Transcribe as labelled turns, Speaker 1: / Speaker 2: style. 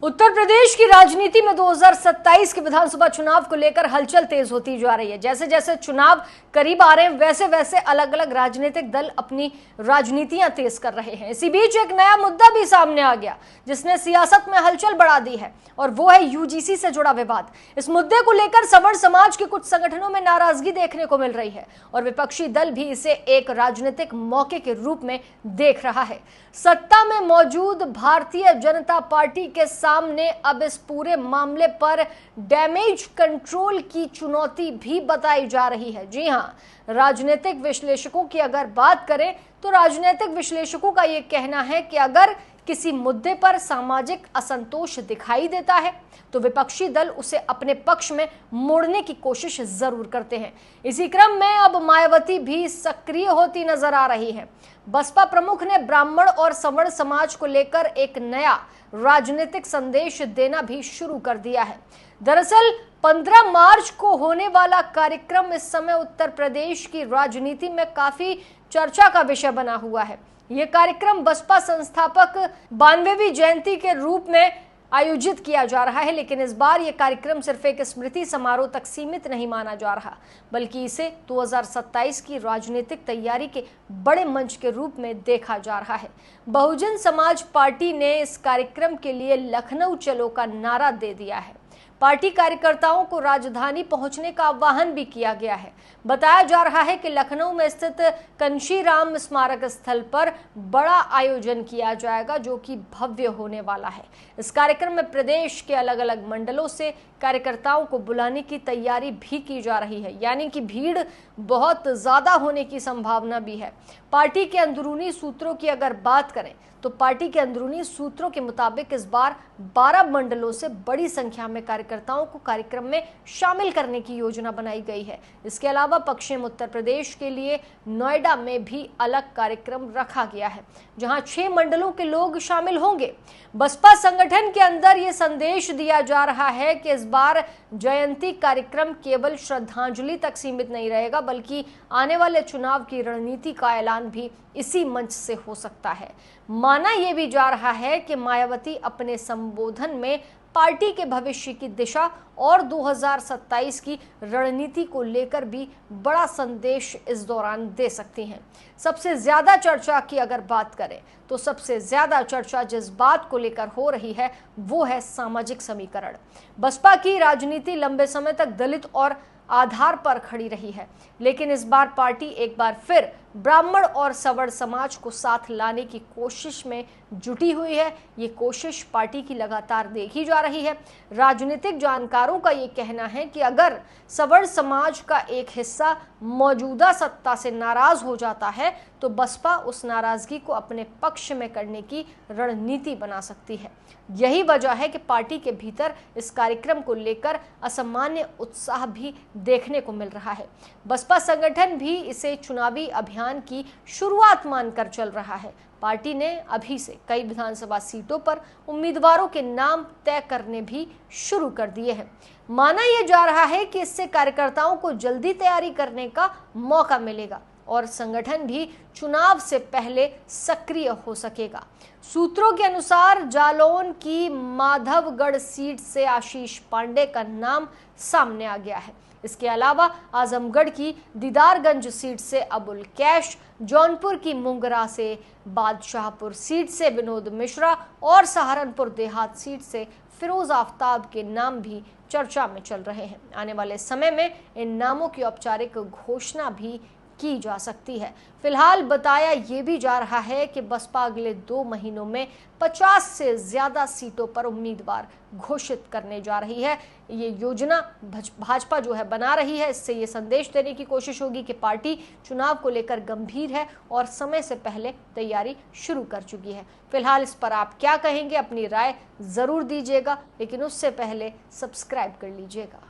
Speaker 1: उत्तर प्रदेश की राजनीति में 2027 के विधानसभा चुनाव को लेकर हलचल तेज होती जा रही है। जैसे जैसे चुनाव करीब आ रहे हैं वैसे वैसे अलग अलग राजनीतिक दल अपनी राजनीतियां तेज कर रहे हैं। इसी बीच एक नया मुद्दा भी सामने आ गया जिसने सियासत में हलचल बढ़ा दी है और वो है यूजीसी से जुड़ा विवाद। इस मुद्दे को लेकर सवर्ण समाज के कुछ संगठनों में नाराजगी देखने को मिल रही है और विपक्षी दल भी इसे एक राजनीतिक मौके के रूप में देख रहा है। सत्ता में मौजूद भारतीय जनता पार्टी के सामने अब इस पूरे मामले पर डैमेज कंट्रोल की चुनौती भी बताई जा रही है। जी हां, राजनीतिक विश्लेषकों की अगर बात करें तो राजनीतिक विश्लेषकों का यह कहना है कि अगर किसी मुद्दे पर सामाजिक असंतोष दिखाई देता है तो विपक्षी दल उसे अपने पक्ष में मोड़ने की कोशिश जरूर करते हैं। इसी क्रम में अब मायावती भी सक्रिय होती नजर आ रही है। बसपा प्रमुख ने ब्राह्मण और सवर्ण समाज को लेकर एक नया राजनीतिक संदेश देना भी शुरू कर दिया है। दरअसल 15 मार्च को होने वाला कार्यक्रम इस समय उत्तर प्रदेश की राजनीति में काफी चर्चा का विषय बना हुआ है। यह कार्यक्रम बसपा संस्थापक 92वीं जयंती के रूप में आयोजित किया जा रहा है, लेकिन इस बार यह कार्यक्रम सिर्फ एक स्मृति समारोह तक सीमित नहीं माना जा रहा, बल्कि इसे 2027 की राजनीतिक तैयारी के बड़े मंच के रूप में देखा जा रहा है। बहुजन समाज पार्टी ने इस कार्यक्रम के लिए लखनऊ चलो का नारा दे दिया है। पार्टी कार्यकर्ताओं को राजधानी पहुंचने का आह्वान भी किया गया है। बताया जा रहा है कि लखनऊ में स्थित कंशीराम स्मारक स्थल पर बड़ा आयोजन किया जाएगा जो कि भव्य होने वाला है। इस कार्यक्रम में प्रदेश के अलग अलग मंडलों से कार्यकर्ताओं को बुलाने की तैयारी भी की जा रही है, यानी कि भीड़ बहुत ज्यादा होने की संभावना भी है। पार्टी के अंदरूनी सूत्रों की अगर बात करें तो पार्टी के अंदरूनी सूत्रों के मुताबिक इस बार 12 मंडलों से बड़ी संख्या में कार्यकर्ताओं को कार्यक्रम में शामिल करने की योजना बनाई गई है। इसके अलावा पश्चिम उत्तर प्रदेश के लिए नोएडा में भी अलग कार्यक्रम रखा गया है जहां 6 मंडलों के लोग शामिल होंगे। बसपा संगठन के अंदर ये संदेश दिया जा रहा है कि इस बार जयंती कार्यक्रम केवल श्रद्धांजलि तक सीमित नहीं रहेगा, बल्कि आने वाले चुनाव की रणनीति का ऐलान भी इसी मंच से हो सकता है। माना यह भी जा रहा है कि मायावती अपने संबोधन में पार्टी के भविष्य की दिशा और 2027 की रणनीति को लेकर भी बड़ा संदेश इस दौरान दे सकती हैं। सबसे ज्यादा चर्चा की अगर बात करें तो सबसे ज्यादा चर्चा जिस बात को लेकर हो रही है वो है सामाजिक समीकरण। बसपा की राजनीति लंबे समय तक दलित और आधार पर खड़ी रही है, लेकिन इस बार पार्टी एक बार फिर ब्राह्मण और सवर्ण समाज को साथ लाने की कोशिश में जुटी हुई है। ये कोशिश पार्टी की लगातार देखी जा रही है। राजनीतिक जानकारों का ये कहना है कि अगर सवर्ण समाज का एक हिस्सा मौजूदा सत्ता से नाराज हो जाता है तो बसपा उस नाराजगी को अपने पक्ष में करने की रणनीति बना सकती है। यही वजह है कि पार्टी के भीतर इस कार्यक्रम को लेकर असामान्य उत्साह भी देखने को मिल रहा है। बसपा संगठन भी इसे चुनावी अभियान की शुरुआत मानकर चल रहा है। पार्टी ने अभी से कई विधानसभा सीटों पर उम्मीदवारों के नाम तय करने भी शुरू कर दिए हैं। माना यह जा रहा है कि इससे कार्यकर्ताओं को जल्दी तैयारी करने का मौका मिलेगा और संगठन भी चुनाव से पहले सक्रिय हो सकेगा। सूत्रों के अनुसार जालौन की माधवगढ़ सीट से आशीष पांडे का नाम सामने आ गया है। इसके अलावा आजमगढ़ की दीदारगंज सीट से अबुल कैश, जौनपुर की मुंगरा से बादशाहपुर सीट से विनोद मिश्रा और सहारनपुर देहात सीट से फिरोज आफ्ताब के नाम भी चर्चा में चल रहे हैं। आने वाले समय में इन नामों की औपचारिक घोषणा भी की जा सकती है। फिलहाल बताया यह भी जा रहा है कि बसपा अगले 2 महीनों में 50 से ज्यादा सीटों पर उम्मीदवार घोषित करने जा रही है। ये योजना भाजपा जो है बना रही है। इससे ये संदेश देने की कोशिश होगी कि पार्टी चुनाव को लेकर गंभीर है और समय से पहले तैयारी शुरू कर चुकी है। फिलहाल इस पर आप क्या कहेंगे, अपनी राय जरूर दीजिएगा, लेकिन उससे पहले सब्सक्राइब कर लीजिएगा।